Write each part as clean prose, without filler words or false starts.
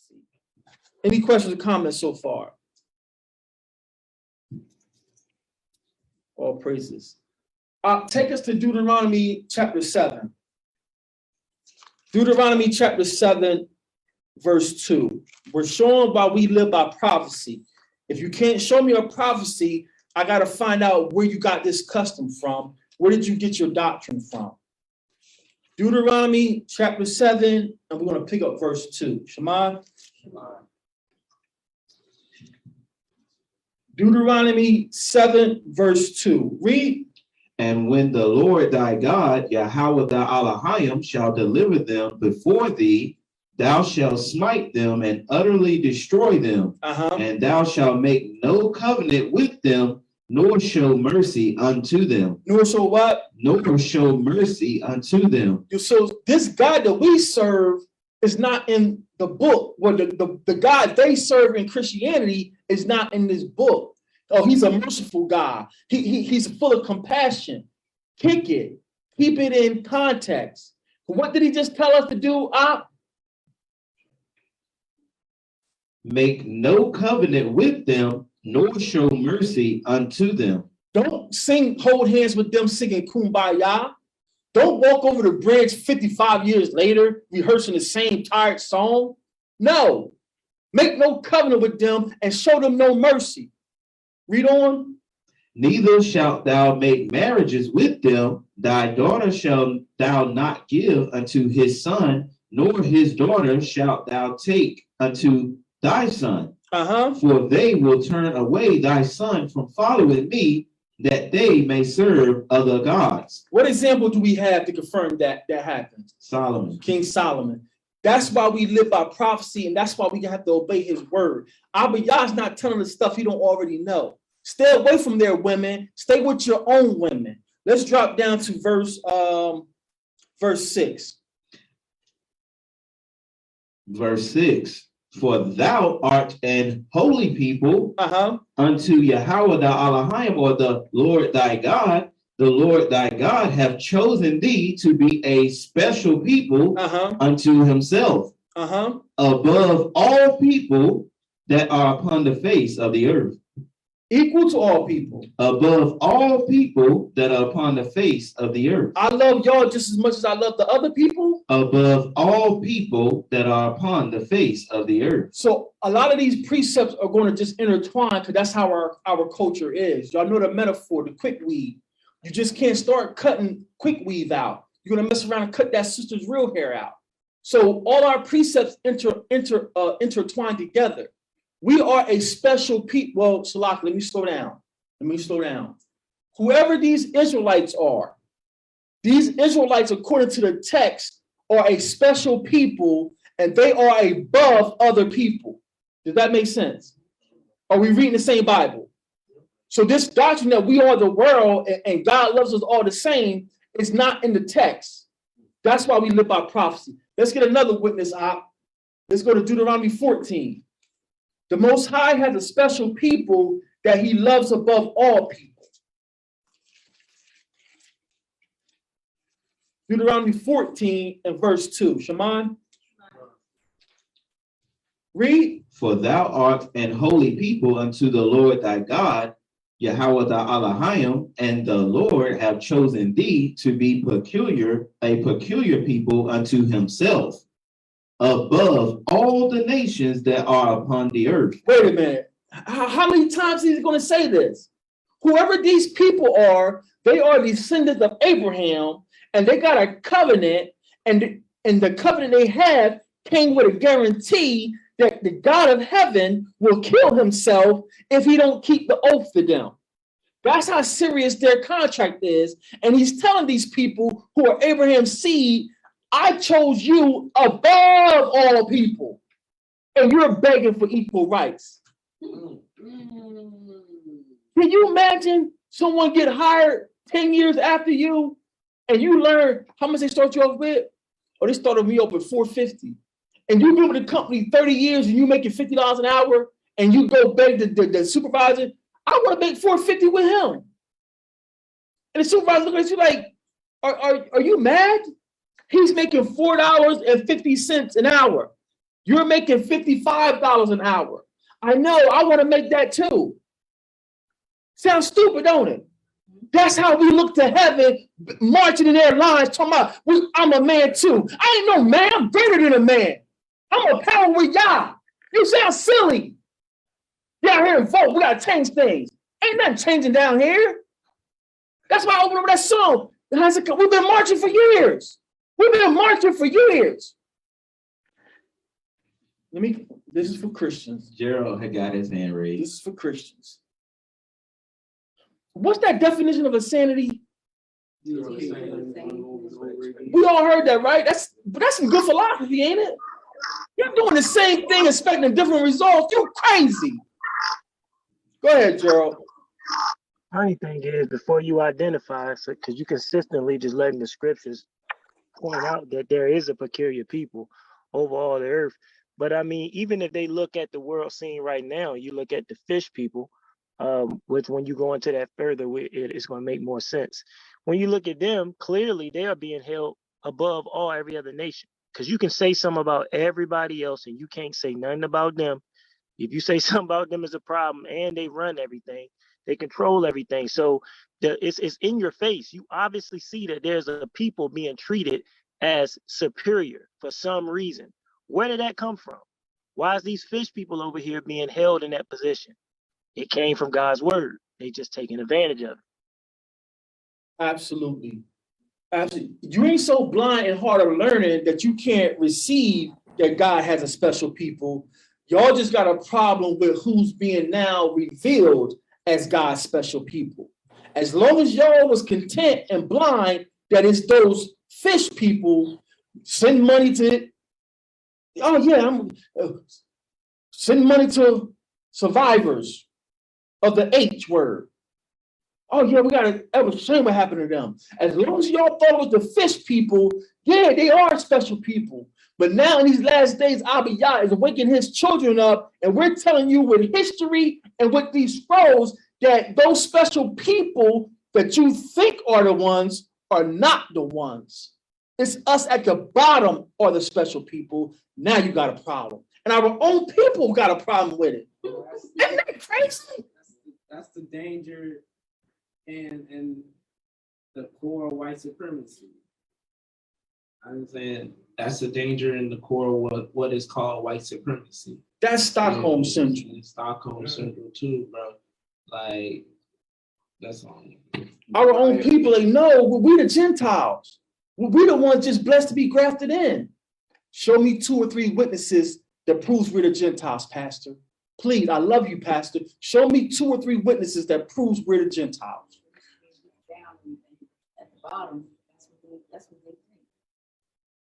prophecy. Any questions or comments so far? All praises. Take us to Deuteronomy chapter 7. Deuteronomy chapter 7, verse 2. We're showing why we live by prophecy. If you can't show me a prophecy, I got to find out where you got this custom from. Where did you get your doctrine from? Deuteronomy chapter 7, and we're going to pick up verse 2. Shema. Deuteronomy 7, verse 2. Read. And when the Lord thy God, Yahweh thy Elohim, shall deliver them before thee, thou shalt smite them and utterly destroy them. And thou shalt make no covenant with them, nor show mercy unto them. Nor show what? Nor show mercy unto them. So this God that we serve is not in the book. Well, the God they serve in Christianity is not in this book. Oh, he's a merciful God. He's full of compassion. Kick it. Keep it in context. What did he just tell us to do? Make no covenant with them, nor show mercy unto them. Don't hold hands with them singing Kumbaya. Don't walk over the bridge 55 years later, rehearsing the same tired song. No. Make no covenant with them and show them no mercy. Read on. Neither shalt thou make marriages with them. Thy daughter shalt thou not give unto his son, nor his daughter shalt thou take unto thy son. For they will turn away thy son from following me, that they may serve other gods. What example do we have to confirm that happened? Solomon. King Solomon. That's why we live by prophecy, and that's why we have to obey his word. Abba Yah's not telling us stuff he don't already know. Stay away from their women. Stay with your own women. Let's drop down to verse 6. Verse 6. For thou art an holy people unto Yahweh thy Elohim, or the Lord thy God. The Lord thy God have chosen thee to be a special people unto himself, above all people that are upon the face of the earth. Equal to all people. Above all people that are upon the face of the earth. I love y'all just as much as I love the other people. Above all people that are upon the face of the earth. So a lot of these precepts are going to just intertwine because that's how our culture is. Y'all know the metaphor, the quick weave. You just can't start cutting quick weave out. You're going to mess around and cut that sister's real hair out. So all our precepts intertwine together. We are a special people. Well, SELAH, let me slow down. Whoever these Israelites are, according to the text, are a special people, and they are above other people. Does that make sense? Are we reading the same Bible? So this doctrine that we are the world and God loves us all the same is not in the text. That's why we live by prophecy. Let's get another witness out. Let's go to Deuteronomy 14. The Most High has a special people that he loves above all people. Deuteronomy 14 and verse 2. Shaman. Read. For thou art an holy people unto the Lord thy God, Yahweh thy Elohim, and the Lord have chosen thee to be a peculiar people unto himself, above all the nations that are upon the earth. Wait a minute. How many times is he going to say this? Whoever these people are, they are descendants of Abraham, and they got a covenant, and the covenant they have came with a guarantee that the God of heaven will kill himself if he don't keep the oath to them. That's how serious their contract is. And he's telling these people who are Abraham's seed, I chose you above all people, and you're begging for equal rights. Can you imagine someone get hired 10 years after you, and you learn how much they start you off with? Or they started me off with $450. And you've been with the company 30 years and you making $50 an hour, and you go beg the supervisor, I want to make $450 with him. And the supervisor looking at you like, are you mad? He's making $4.50 an hour. You're making $55 an hour. I know, I want to make that too. Sounds stupid, don't it? That's how we look to heaven, marching in their lines, talking about, I'm a man too. I ain't no man, I'm greater than a man. I'm a power with y'all. You sound silly. Y'all here and vote, we gotta change things. Ain't nothing changing down here. That's why I opened up that song. We've been marching for years. We've been marching for years. This is for Christians. Gerald had got his hand raised. This is for Christians. What's that definition of insanity? We all heard that, right? That's some good philosophy, ain't it? You're doing the same thing, expecting different results. You're crazy. Go ahead, Gerald. Funny thing is, before you identify, because you consistently just letting the scriptures point out that there is a peculiar people over all the earth. But I mean, even if they look at the world scene right now, you look at the fish people, which when you go into that further, it's going to make more sense. When you look at them, clearly they are being held above every other nation, because you can say something about everybody else and you can't say nothing about them. If you say something about them is a problem, and they run everything, they control everything. So it's in your face. You obviously see that there's a people being treated as superior for some reason. Where did that come from? Why is these fish people over here being held in that position? It came from God's word. They just taking advantage of it. Absolutely. Absolutely. You ain't so blind and hard of learning that you can't receive that God has a special people. Y'all just got a problem with who's being now revealed as God's special people. As long as y'all was content and blind that it's those fish people, send money to, I'm send money to survivors of the H word. Oh yeah, that was shame what happened to them. As long as y'all thought it was the fish people, yeah, they are special people. But now in these last days, Abiyah is waking his children up, and we're telling you with history and with these scrolls that those special people that you think are the ones are not the ones. It's us at the bottom are the special people. Now you got a problem. And our own people got a problem with it. Isn't that crazy? That's the danger in the core of white supremacy. I'm saying that's the danger in the core of what is called white supremacy. That's Stockholm Syndrome. Stockholm Syndrome too, bro. Like, that's all. Our own people, they know we the Gentiles. We the ones just blessed to be grafted in. Show me 2 or 3 witnesses that proves we're the Gentiles, Pastor. Please, I love you, Pastor. Show me 2 or 3 witnesses that proves we're the Gentiles. Down at the bottom, that's what they think.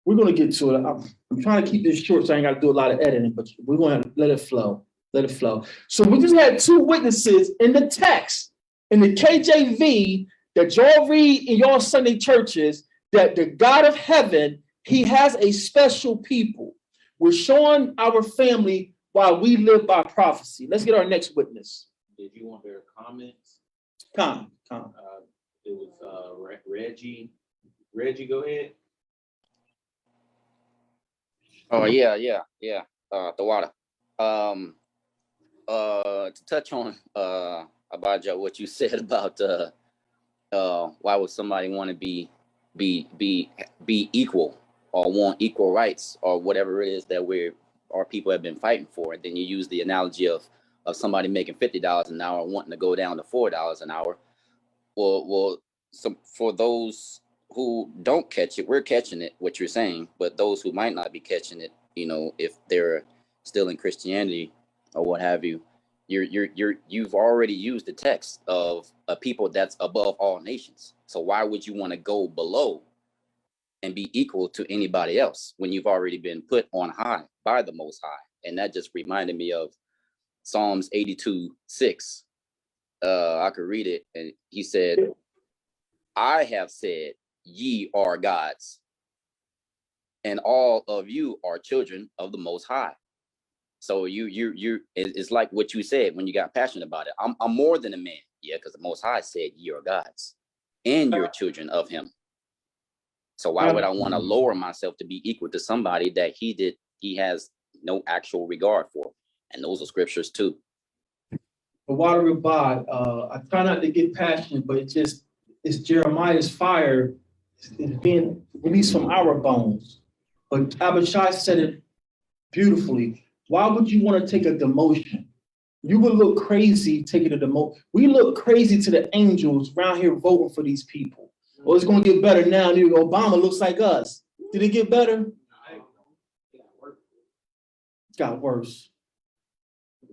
We're going to get to it. I'm trying to keep this short so I ain't got to do a lot of editing, but we're going to let it flow. Let it flow. So we just had 2 witnesses in the text, in the KJV, that y'all read in y'all Sunday churches, that the God of heaven, he has a special people. We're showing our family why we live by prophecy. Let's get our next witness. Did you want their comments? Come. It was Reggie. Reggie, go ahead. Oh yeah. The water. To touch on Abijah, what you said about why would somebody want to be equal or want equal rights or whatever it is that our people have been fighting for. And then you use the analogy of somebody making $50 an hour wanting to go down to $4 an hour. Well, so for those who don't catch it, we're catching it, what you're saying, but those who might not be catching it, if they're still in Christianity or what have you, you've already used the text of a people that's above all nations. So why would you want to go below and be equal to anybody else when you've already been put on high by the Most High? And that just reminded me of Psalms 82:6. I could read it, and he said, I have said, ye are gods, and all of you are children of the Most High. So it's like what you said when you got passionate about it. I'm more than a man. Yeah, because the Most High said ye are gods, and you're children of him. So why would I want to lower myself to be equal to somebody that he has no actual regard for. And those are scriptures too. The water of God, I try not to get passionate, but it's Jeremiah's fire is being released from our bones. But Abishai said it beautifully. Why would you want to take a demotion? You would look crazy taking a demotion. We look crazy to the angels around here voting for these people. Well, it's going to get better now. Obama looks like us. Did it get better? It got worse.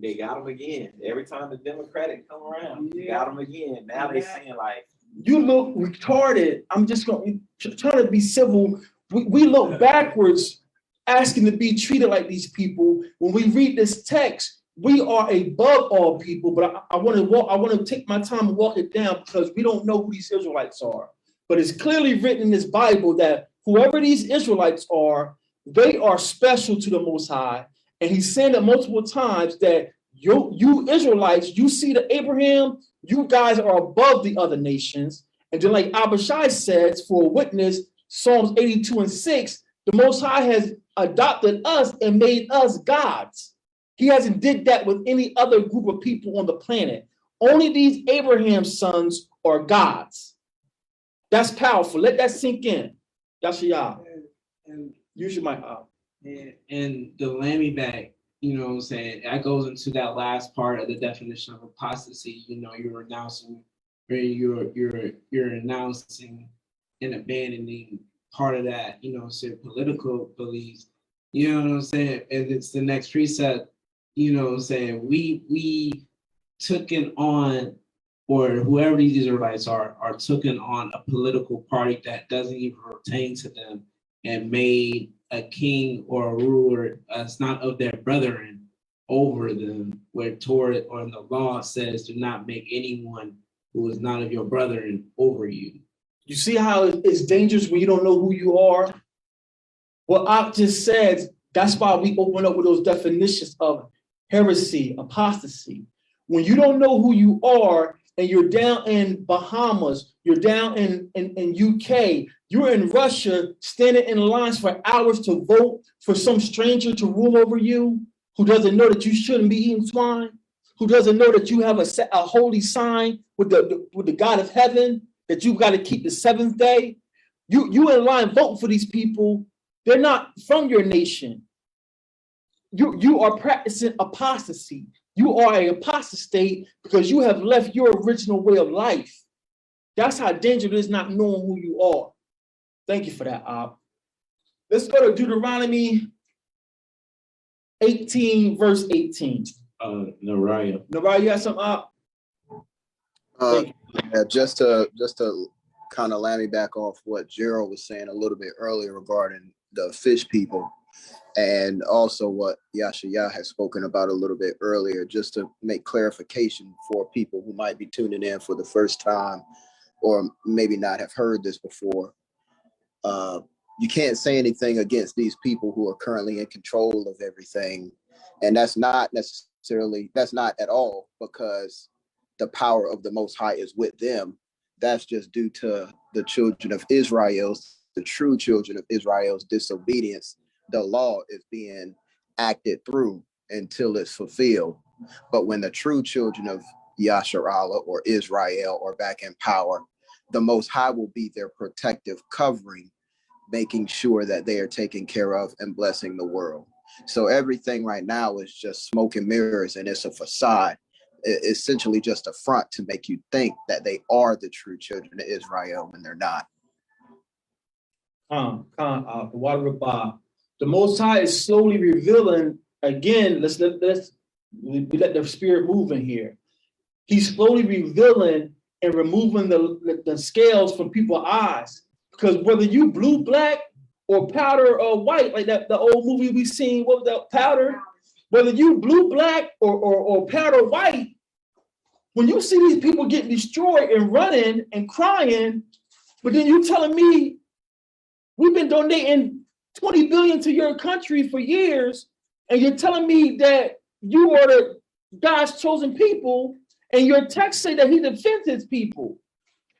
They got them again. Every time the Democratic come around, they got them again. Now they saying like, you look retarded. I'm just going to try to be civil. We look backwards, asking to be treated like these people. When we read this text, we are above all people. But I want to take my time and walk it down because we don't know who these Israelites are. But it's clearly written in this Bible that whoever these Israelites are, they are special to the Most High. And he's saying that multiple times that you Israelites, you see the Abraham, you guys are above the other nations. And then like Abishai says, for a witness, Psalms 82:6, the Most High has adopted us and made us gods. He hasn't did that with any other group of people on the planet. Only these Abraham's sons are gods. That's powerful. Let that sink in. Yashiyah. And Use your mic. and the lammy back, you know what I'm saying, that goes into that last part of the definition of apostasy. You know, you're renouncing and abandoning part of that, you know, political beliefs. You know what I'm saying? And it's the next precept, you know what I'm saying? We taken on, or whoever these Israelites are taken on a political party that doesn't even pertain to them and made a king or a ruler that's not of their brethren over them, where Torah or the law says do not make anyone who is not of your brethren over you. You see how it's dangerous when you don't know who you are? What I just said, that's why we open up with those definitions of heresy, apostasy. When you don't know who you are and you're down in Bahamas, you're down in UK, you're in Russia, standing in lines for hours to vote for some stranger to rule over you, who doesn't know that you shouldn't be eating swine, who doesn't know that you have a holy sign with the God of heaven, that you've got to keep the seventh day. You in line voting for these people. They're not from your nation. You are practicing apostasy. You are an apostate because you have left your original way of life. That's how dangerous it is not knowing who you are. Thank you for that, Ab. Let's go to Deuteronomy 18, verse 18. Nariah. Nariah, you have something, Ab? Yeah, just to kind of land me back off what Gerald was saying a little bit earlier regarding the fish people, and also what Yashaya has spoken about a little bit earlier, just to make clarification for people who might be tuning in for the first time or maybe not have heard this before. You can't say anything against these people who are currently in control of everything. And that's not at all because the power of the Most High is with them. That's just due to the children of Israel's, the true children of Israel's disobedience. The law is being acted through until it's fulfilled. But when the true children of Yasharallah or Israel are back in power, the Most High will be their protective covering, making sure that they are taken care of and blessing the world. So everything right now is just smoke and mirrors, and it's a facade. It's essentially just a front to make you think that they are the true children of Israel when they're not. The water of Bob. The Most High is slowly revealing again. Let's let the spirit move in here. He's slowly revealing and removing the scales from people's eyes, because whether you blue, black, or powder or white, like the old movie we seen, what was that, Powder? Whether you blue, black, or powder white, when you see these people getting destroyed and running and crying, but then you telling me we've been donating 20 billion to your country for years, and you're telling me that you are the God's chosen people, and your text say that he defends his people,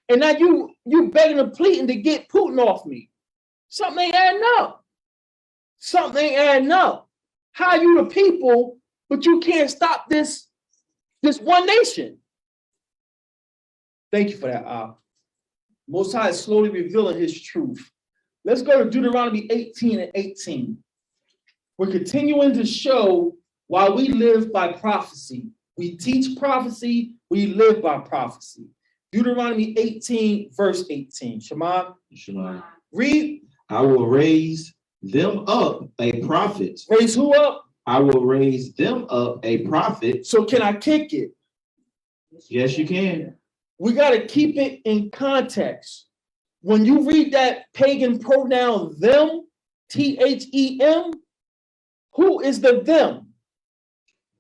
and now you begging and pleading to get Putin off me. Something ain't adding up. Something ain't adding up. How are you the people, but you can't stop this one nation? Thank you for that. Most High is slowly revealing his truth. Let's go to Deuteronomy 18:18. We're continuing to show why we live by prophecy. We teach prophecy, we live by prophecy. Deuteronomy 18, verse 18. Shema. Shema. Read. I will raise them up a prophet. Raise who up? I will raise them up a prophet. So can I kick it? Yes, you can. We got to keep it in context. When you read that pagan pronoun them, THEM, who is the them?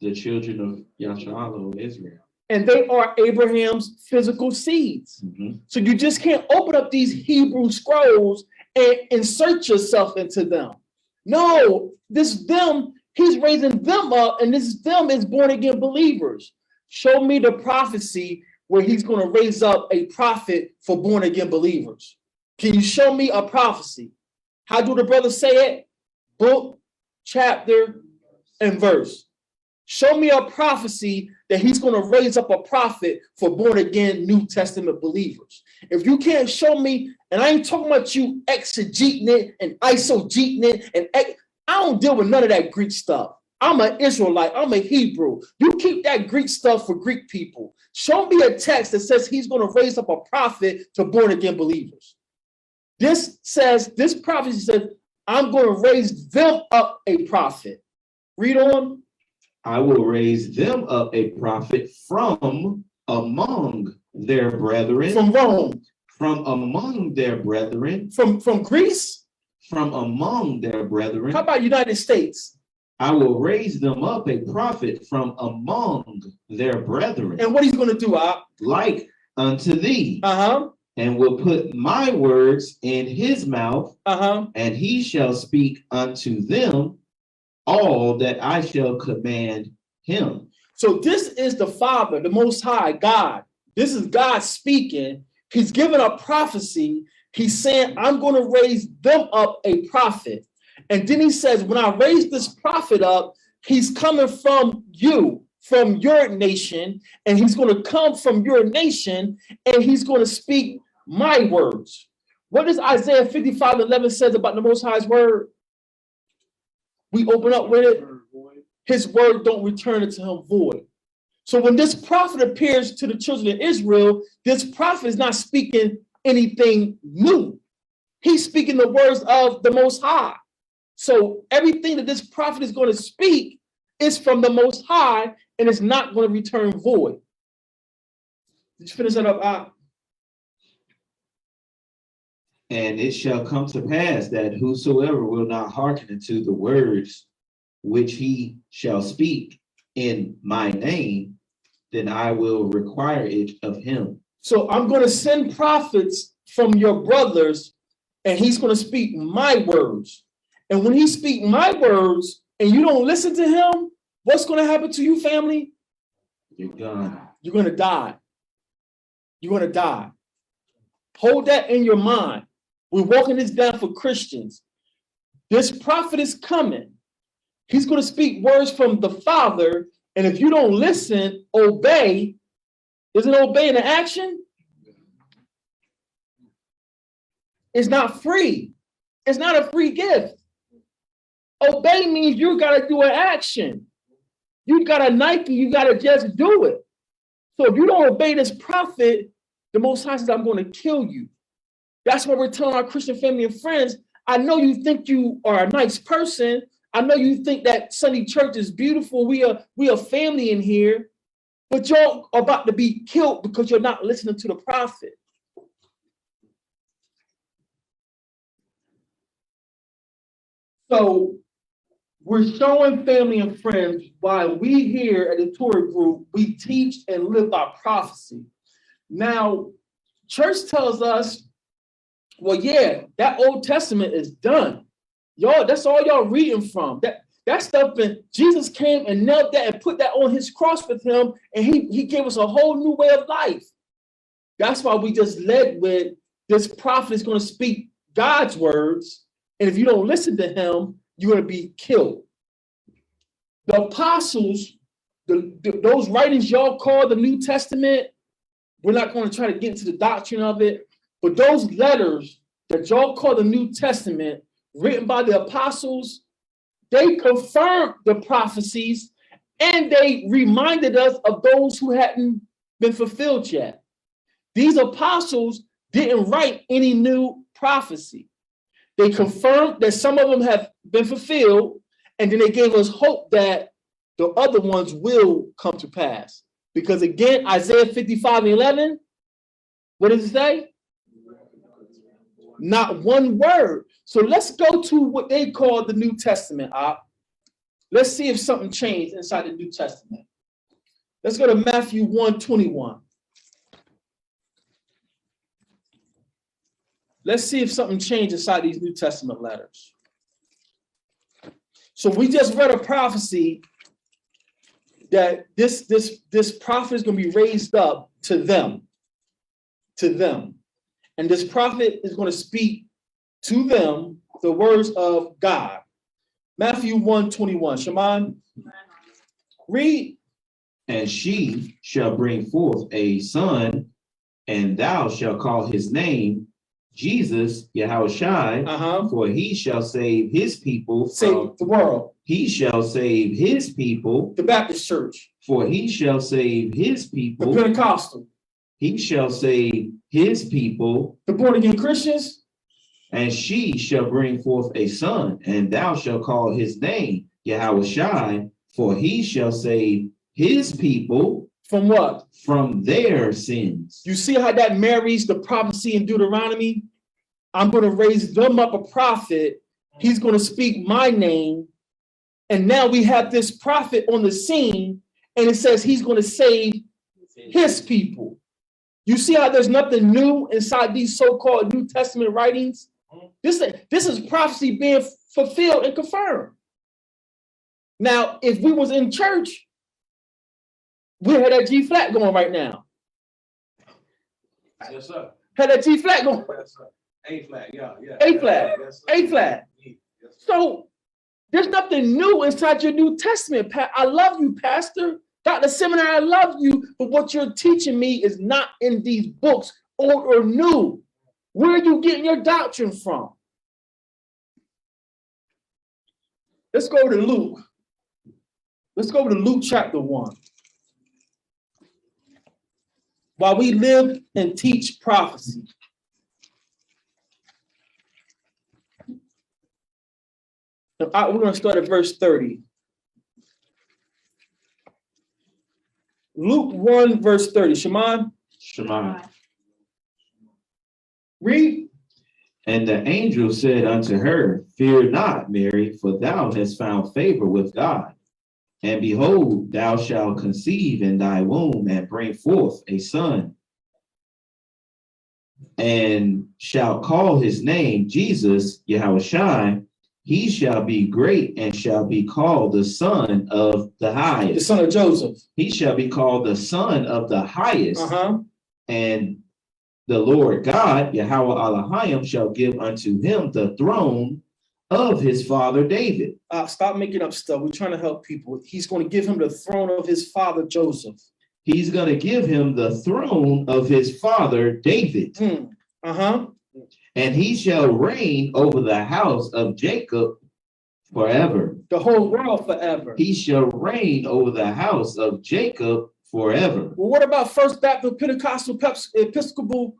The children of Yasharala, Israel. And they are Abraham's physical seeds. Mm-hmm. So you just can't open up these Hebrew scrolls and insert yourself into them. No, this them, he's raising them up, and this them is born again believers. Show me the prophecy where he's going to raise up a prophet for born again believers. Can you show me a prophecy? How do the brothers say it? Book, chapter, and verse. Show me a prophecy that he's going to raise up a prophet for born again New Testament believers. If you can't show me, and I ain't talking about you exegeting it and isogeting it, and I don't deal with none of that Greek stuff. I'm an Israelite. I'm a Hebrew. You keep that Greek stuff for Greek people. Show me a text that says he's going to raise up a prophet to born again believers. This prophecy says, I'm going to raise them up a prophet. Read on. I will raise them up a prophet from among their brethren. From Rome. From among their brethren. From Greece. From among their brethren. How about United States? I will raise them up a prophet from among their brethren. And what he's going to do, like unto thee. Uh-huh. And will put my words in his mouth. Uh-huh. And he shall speak unto them all that I shall command him. So this is the Father, the Most High, God. This is God speaking. He's giving a prophecy. He's saying, I'm going to raise them up a prophet. And then he says, when I raise this prophet up, he's coming from you, from your nation, and he's going to come from your nation, and he's going to speak my words. What does Isaiah 55:11 says about the Most High's word? We open up with it. His word don't return it to him void. So when this prophet appears to the children of Israel, this prophet is not speaking anything new. He's speaking the words of the Most High. So everything that this prophet is going to speak is from the Most High, and it's not going to return void. Did you finish that up? And it shall come to pass that whosoever will not hearken unto the words which he shall speak in my name, then I will require it of him. So I'm going to send prophets from your brothers, and he's going to speak my words. And when he speak my words and you don't listen to him, what's going to happen to you, family? You're gone. You're going to die. You're going to die. Hold that in your mind. We're walking this down for Christians. This prophet is coming. He's going to speak words from the Father. And if you don't listen, obey. Isn't obeying an action? It's not free. It's not a free gift. Obey means you got to do an action. You got a Nike, you got to just do it. So if you don't obey this prophet, the Most High says, I'm going to kill you. That's what we're telling our Christian family and friends. I know you think you are a nice person. I know you think that Sunday church is beautiful. We are family in here, but you're about to be killed because you're not listening to the prophet. So we're showing family and friends why we here at the Torah Group, we teach and live by prophecy. Now, church tells us, well, yeah, that Old Testament is done. Y'all, that's all y'all reading from. That stuff, and Jesus came and knelt that and put that on his cross with him, and he gave us a whole new way of life. That's why we just led with this prophet is going to speak God's words, and if you don't listen to him, you're going to be killed. the apostles, those writings y'all call the New Testament, we're not going to try to get into the doctrine of it, but those letters that y'all call the New Testament, written by the apostles, they confirmed the prophecies and they reminded us of those who hadn't been fulfilled yet. These apostles didn't write any new prophecy. They confirmed that some of them have been fulfilled, and then they gave us hope that the other ones will come to pass. Because again, Isaiah 55:11, what does it say? Not one word. So let's go to what they call the New Testament. Let's see if something changed inside the New Testament. Let's go to Matthew 1:21. Let's see if something changed inside these New Testament letters. So we just read a prophecy that this prophet is going to be raised up to them. And this prophet is going to speak to them the words of God. Matthew 1:21. Shimon, read. And she shall bring forth a son, and thou shalt call his name Jesus, Yahushai, for he shall save his people from the world. He shall save his people, the Baptist church. For he shall save his people, the Pentecostal. He shall save his people, the born again Christians. And she shall bring forth a son, and thou shalt call his name Yahushai, for he shall save his people. From what? From their sins. You see how that marries the prophecy in Deuteronomy? I'm going to raise them up a prophet. He's going to speak my name. And now we have this prophet on the scene, and it says he's going to save his people. You see how there's nothing new inside these so-called New Testament writings? This is prophecy being fulfilled and confirmed. Now, if we was in church, we had that G flat going right now. Yes, sir. Had that G flat going. Yes, sir. A flat, yeah. A flat, yes, A flat. Yes, so there's nothing new inside your New Testament. I love you, Pastor. Dr. Seminary, I love you, but what you're teaching me is not in these books, old or new. Where are you getting your doctrine from? Let's go to Luke. Let's go to Luke chapter 1. While we live and teach prophecy. We're going to start at verse 30. Luke 1, verse 30. Shimon? Shimon. Read. And the angel said unto her, Fear not, Mary, for thou hast found favor with God. And behold, thou shalt conceive in thy womb and bring forth a son, and shalt call his name Jesus, Yahushai. He shall be great and shall be called the Son of the Highest. The son of Joseph. He shall be called the Son of the Highest. And the Lord God, Yahweh Elohim, shall give unto him the throne of his father David. Stop making up stuff. We're trying to help people. He's going to give him the throne of his father Joseph. He's going to give him the throne of his father David. And he shall reign over the house of Jacob forever. The whole world forever. He shall reign over the house of Jacob forever. Well, what about First Baptist Pentecostal Episcopal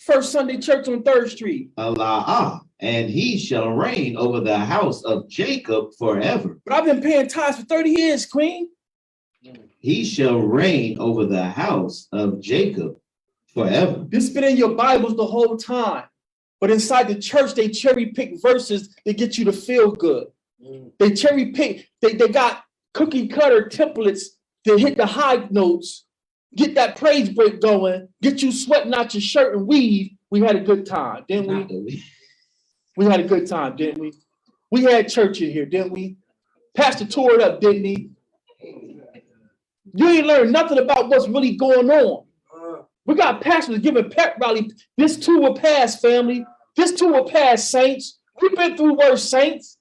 First Sunday Church on 3rd Street? Allah, and he shall reign over the house of Jacob forever. But I've been paying tithes for 30 years, Queen. He shall reign over the house of Jacob forever. This has been in your Bibles the whole time. But inside the church, they cherry pick verses that get you to feel good. They cherry pick, they got cookie cutter templates that hit the high notes, get that praise break going, get you sweating out your shirt and weave. We had a good time, didn't we? We had a good time, didn't we? We had church in here, didn't we? Pastor tore it up, didn't he? You ain't learned nothing about what's really going on. We got pastors giving pep rally. This too will pass, family. This too will pass, saints. We've been through worse, saints.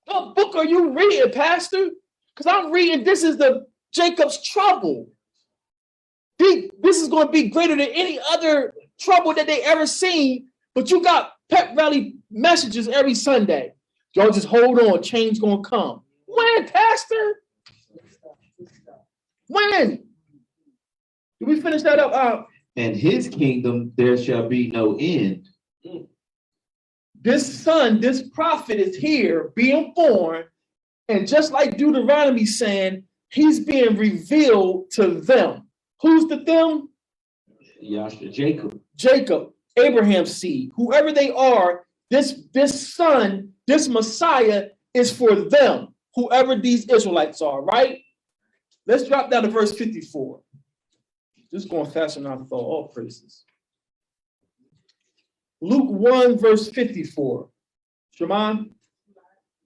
What book are you reading, Pastor? Because I'm reading, this is the Jacob's trouble. This is going to be greater than any other trouble that they ever seen. But you got pep rally messages every Sunday. Y'all just hold on, change gonna come. When, Pastor? When? Did we finish that up? And his kingdom there shall be no end. This son, this prophet is here being born, and just like Deuteronomy saying, he's being revealed to them. Who's the them? Yasha, Jacob. Jacob, Abraham's seed. Whoever they are, this son, this Messiah is for them. Whoever these Israelites are, right? Let's drop down to verse 54. Just going faster than I thought. All praises. Luke 1, verse 54. Shimon,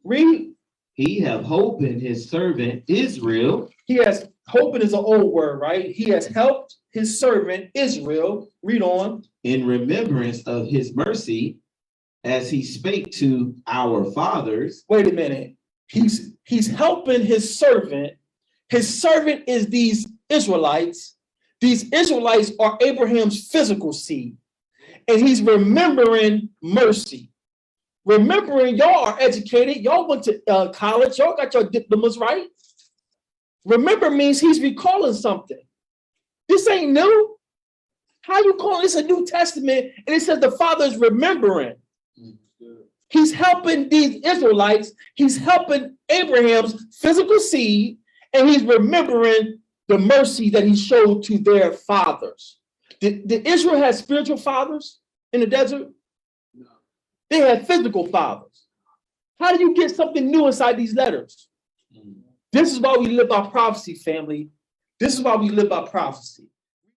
read. He have hope in his servant Israel. He has, hoping is an old word, right? He has helped his servant Israel. Read on. In remembrance of his mercy, as he spake to our fathers. Wait a minute. He's helping his servant. His servant is these Israelites. These Israelites are Abraham's physical seed. And he's remembering mercy. Remembering, y'all are educated. Y'all went to college. Y'all got your diplomas, right? Remember means he's recalling something. This ain't new. How you calling this a New Testament? And it says the Father is remembering. He's helping these Israelites. He's helping Abraham's physical seed. And he's remembering the mercy that he showed to their fathers. Did Israel have spiritual fathers in the desert? No. They had physical fathers. How do you get something new inside these letters? This is why we live by prophecy, family. This is why we live by prophecy.